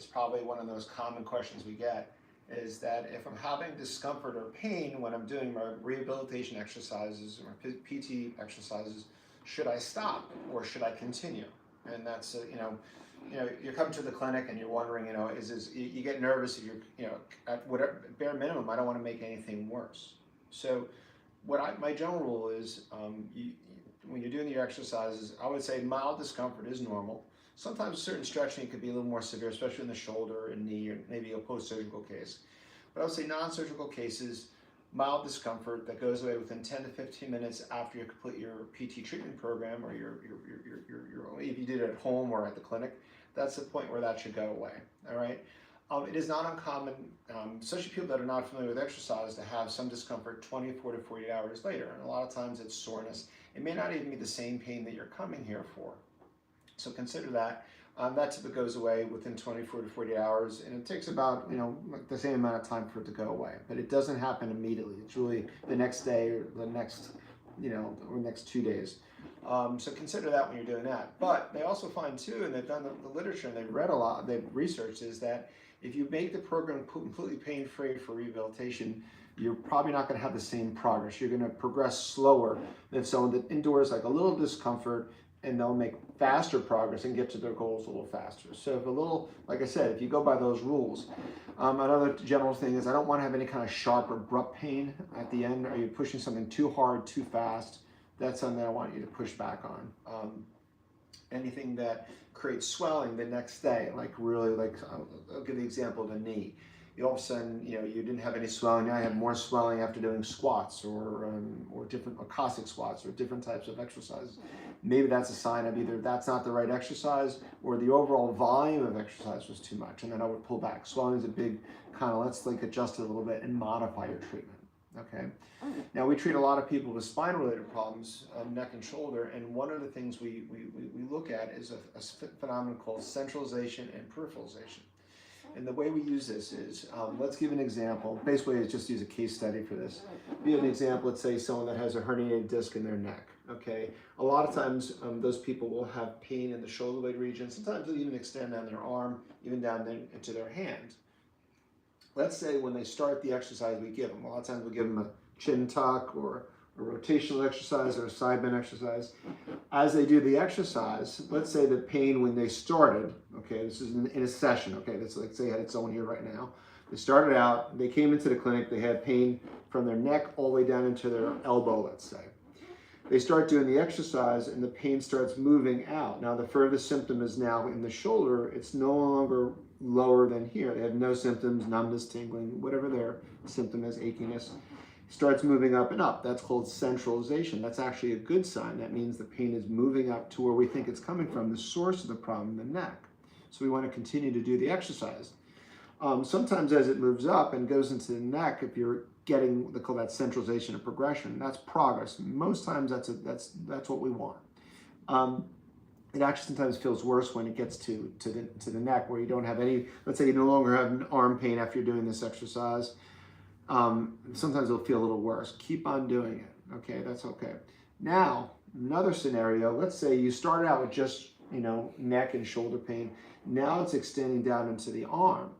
It's probably one of those common questions we get, is that if I'm having discomfort or pain when I'm doing my rehabilitation exercises or PT exercises, should I stop or should I continue? And that's you're coming to the clinic and you're wondering, is this, you get nervous if you're, at whatever bare minimum, I don't want to make anything worse. So my general rule is, when you're doing your exercises, I would say mild discomfort is normal. Sometimes certain stretching could be a little more severe, especially in the shoulder and knee, or maybe a post-surgical case. But I would say non-surgical cases, mild discomfort that goes away within 10 to 15 minutes after you complete your PT treatment program, or if you did it at home or at the clinic, that's the point where that should go away. All right. It is not uncommon, especially people that are not familiar with exercise, to have some discomfort 24 to 48 hours later. And a lot of times it's soreness. It may not even be the same pain that you're coming here for. So consider that. That typically goes away within 24 to 48 hours, and it takes about the same amount of time for it to go away. But it doesn't happen immediately. It's really the next day or the next, or next 2 days. So consider that when you're doing that. But they also find too, and they've done the literature and they've read a lot, they've researched, is that if you make the program completely pain-free for rehabilitation, you're probably not going to have the same progress. You're going to progress slower than someone that endures like a little discomfort, and they'll make faster progress and get to their goals a little faster. So if like I said, if you go by those rules, another general thing is I don't want to have any kind of sharp or abrupt pain at the end. Are you pushing something too hard, too fast? That's something I want you to push back on. Anything that creates swelling the next day, like really, I'll give the example of the knee. All of a sudden, you didn't have any swelling. Now you have more swelling after doing squats or different Cossack squats or different types of exercises. Maybe that's a sign of either that's not the right exercise or the overall volume of exercise was too much, and then I would pull back. Swelling is a big kind of, let's adjust it a little bit and modify your treatment. Okay. Now we treat a lot of people with spine-related problems, neck and shoulder, and one of the things we look at is a phenomenon called centralization and peripheralization. And the way we use this is, let's give an example. Basically, it's just use a case study for this. Give an example, let's say someone that has a herniated disc in their neck, okay? A lot of times, those people will have pain in the shoulder blade region. Sometimes they'll even extend down their arm, even down into their hand. Let's say when they start the exercise we give them, a lot of times we give them a chin tuck or a rotational exercise or a side bend exercise. As they do the exercise, let's say the pain when they started, okay, this is in a session, okay, let's say it's someone here right now. They started out, they came into the clinic, they had pain from their neck all the way down into their elbow, let's say. They start doing the exercise and the pain starts moving out. Now the furthest symptom is now in the shoulder. It's no longer lower than here. They have no symptoms, numbness, tingling, whatever their symptom is, achiness. Starts moving up and up. That's called centralization. That's actually a good sign. That means the pain is moving up to where we think it's coming from, the source of the problem, the neck. So we want to continue to do the exercise. Sometimes as it moves up and goes into the neck, if you're getting, they call that centralization of progression, that's progress. Most times that's what we want. It actually sometimes feels worse when it gets to the neck, where you don't have any, let's say you no longer have an arm pain after you're doing this exercise. Sometimes it'll feel a little worse. Keep on doing it. Okay, that's okay. Now, another scenario, let's say you started out with just, neck and shoulder pain. Now it's extending down into the arm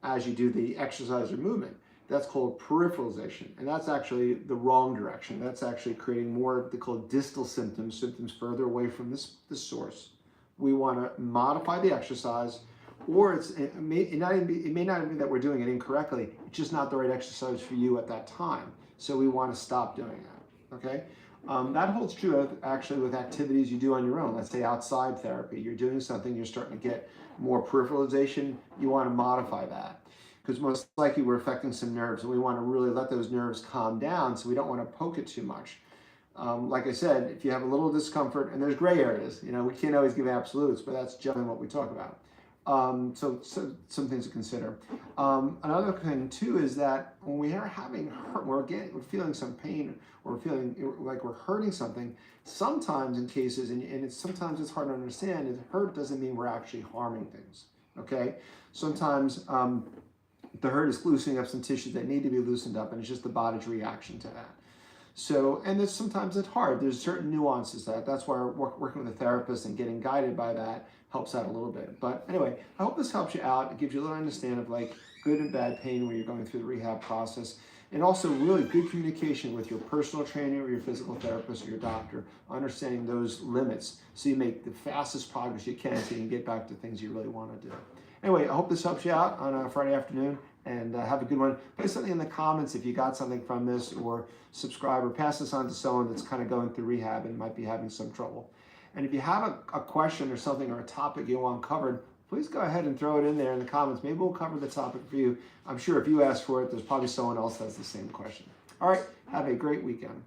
as you do the exercise or movement. That's called peripheralization, and that's actually the wrong direction. That's actually creating more, they call distal symptoms further away from the source. We want to modify the exercise, or it may not even be that we're doing it incorrectly. It's just not the right exercise for you at that time. So we want to stop doing that. Okay. That holds true actually with activities you do on your own. Let's say outside therapy, you're doing something, you're starting to get more peripheralization. You want to modify that, because most likely we're affecting some nerves, and we want to really let those nerves calm down, so we don't want to poke it too much. Like I said, if you have a little discomfort, and there's gray areas, we can't always give absolutes, but that's generally what we talk about. So some things to consider. Another thing too is that when we are having hurt, we're feeling some pain, or feeling like we're hurting something, sometimes in cases, and sometimes it's hard to understand, is hurt doesn't mean we're actually harming things, okay? Sometimes the hurt is loosening up some tissues that need to be loosened up, and it's just the body's reaction to that. So, and sometimes it's hard. There's certain nuances to that. That's why working with a therapist and getting guided by that helps out a little bit. But anyway, I hope this helps you out. It gives you a little understanding of like good and bad pain when you're going through the rehab process. And also really good communication with your personal trainer or your physical therapist or your doctor, understanding those limits so you make the fastest progress you can so you can get back to things you really want to do. Anyway, I hope this helps you out on a Friday afternoon, and have a good one. Put something in the comments if you got something from this, or subscribe or pass this on to someone that's kind of going through rehab and might be having some trouble. And if you have a question or something or a topic you want covered, please go ahead and throw it in there in the comments. Maybe we'll cover the topic for you. I'm sure if you ask for it, there's probably someone else that has the same question. All right, have a great weekend.